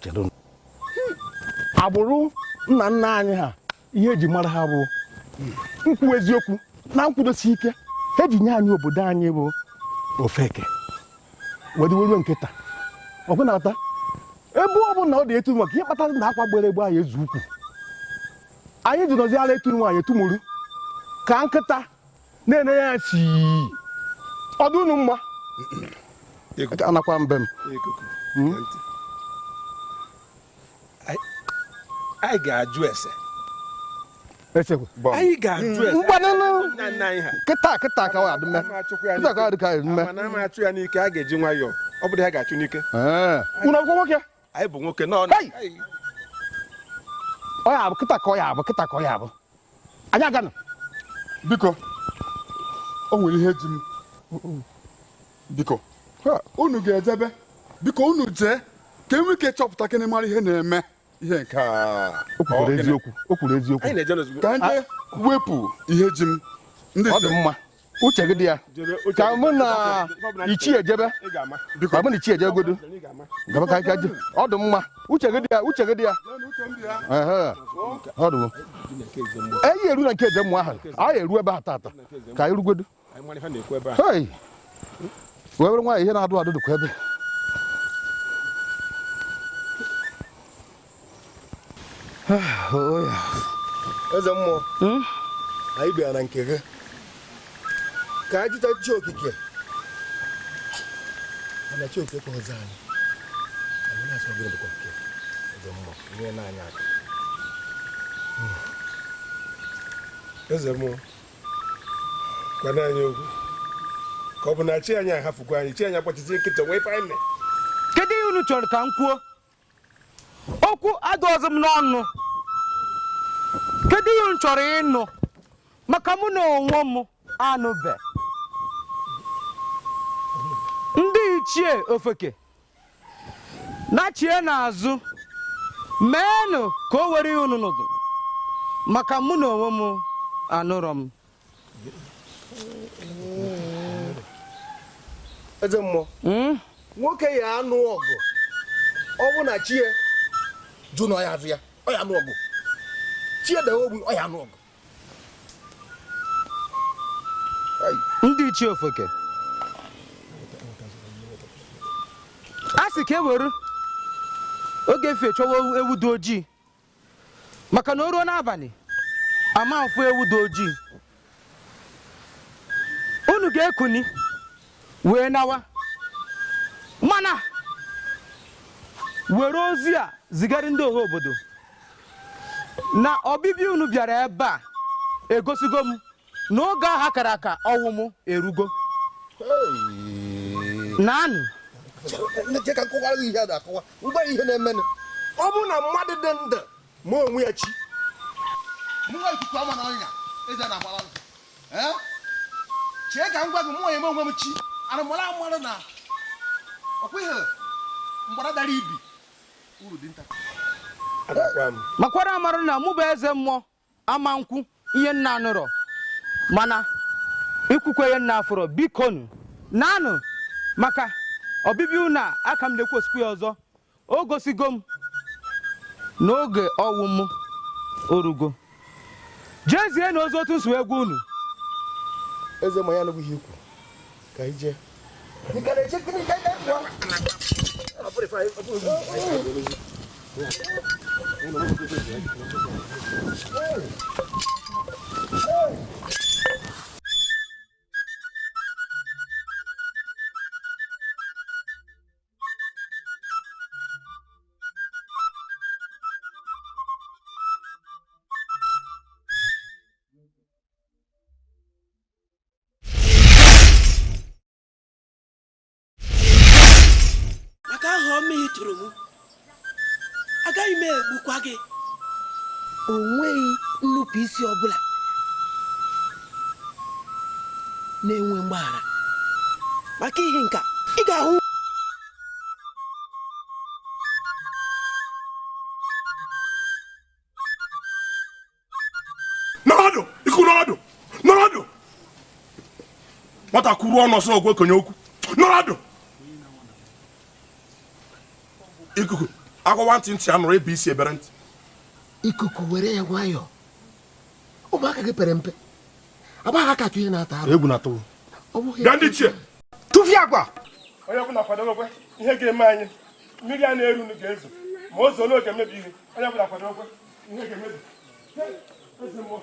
Chelo. Agbụrụ nna anyị ha ihe eji mara ha bụ nkwu eziokwu na nkwudosi ike ha ji nye anyị obodo anyị bụ Ofeke wediwere nkịta ọbụnata ebe ọ bụ na ọ dị etu maka ihe kpatara na akwa gbere egbe anyị ezu ukwu anyị ji nọziara etu nwaanyị tumuru ka nkịta na-ene ya si ọdụ unu mma anakwa mbem I ga-ajụ ese. Anyị ga-ajụ ese. Kịta ka ọ adịme. Kịta ka ọ dịka adịme. Mana ama achụ ya n'ike, a ga-eji nwayọọ. Ọ bụrụ ha ga-achụ n'ike. Unu akwụkwọ nwoke? Anyị bụ nwoke nọ. Ọ ya bụ kịta ka ọ ya bụ. Anyị aganụ. Biko. O nwere ihe ji m. Biko. Unu ga-ejebe. Biko unu jee ka enwe ike chọpụta kene mara ihe na-eme. Ihe nke a o kwuru eziokwu ka ndị wepụ ihe ji m ndị ọ dị mma uche gị dị ya ka mụ na ichie ejebe ka mụ na ichie ejebe godo gaba ka aka ji ọ dị mma uche gị dị ya ọ dị eyi eru na nke eje mmụ ahụ anyị eru ebe ha tata ka anyị rugodo wee were nwaanyị ihe na-adụ adụ dịkwa ebe eze mmụọ anyị bịara na nke gị ka anyị jụta Jikoike mana Jikoike ka ọzọ anyị na-asọ gị ndụkọ nke eze mmụọ nye n'anya aka eze mmụọ kwana anyị okwu ka ọ bụ na chi anyị ahafukwa anyị chi anyị akpọchizi nkịta nwee ife anyị kedu ihe unu chọrọ ka m kwuo okwu adọọzọ m n'ọnụ kedu ihe unu chọrọ ịnụ maka mụ na onwe m anụbe ndị ichie Ofeke nachie n'azụ meenụ ka o were ihe unu nụdụ maka mụ na onwe m anụrọ m eze mmụọ nwoke ya anụ ọgụ ọ bụ na chie jụ na ọ ya azụ ya ọ ya anụ ọgụ chie dawe ogbu ọ ya anụ ọgụ ndị ichie Ofeke a sị ka e were oge efe chọwa ewu dị ojii maka na o ruo n'abalị ama mfu ewu dị ojii unu ga-ekuni wee nawa mana were ozi a zigara ndị ọha obodo na ọbịbịa unu bịara ebe a egosigo m n'oge ahụ kara aka ọnwụ m erugo naanụ ka nkọwara gị ihe a na-akọwa ngwa ihe na-emenụ ọ bụ na mmadụ dị ndụ ma onwe ya chi mụnwa ikuku ama na ọnya eze na-agbara chee ka m gwa gị mụnwa eme onwe m chi arụmara amalụ na ọkwa ihe mgbara dara ibi uru dị nta makwara amarụ na mụ bụ eze mmụọ ama nkwu ihe nna nụrọ mana ikwukwe ya nna afọrọ bikonu nanụ maka ọbịbịa unu aka m na-ekwu osikwu ya ọzọ o gosigo m n'oge ọnwụ m orugo jezie na ozi otu nsi wee gwa unu eze ma ya anụghị ihe ikwu ka anyị jee agaghị m egbukwa gị o nweghị nnupụ isi ọbụla na-enwe mgbaghara maka ihe nka ị ga-ahụ n'ọdụ iku n'ọdụ nwata kwuru ọnụ ọsọ ogwe konye okwu n'ọdụ ikuku agwawa ntị anụrụ ebe isi ebere ntị ikuku were ya nwayọọ ụmụaka gị pere mpe agbaghị aka tụ ihe na-ata arụ egwu na-atụ bịa ndị chie tụfie agwa onye ọbụla kwadobekwe ihe ga-eme anyị mmiri a na-eru unu ga-ezo ma o zolo oge mebi ihe onye ọbụla kwadobekwe ihe ga-emebi eze mmụọ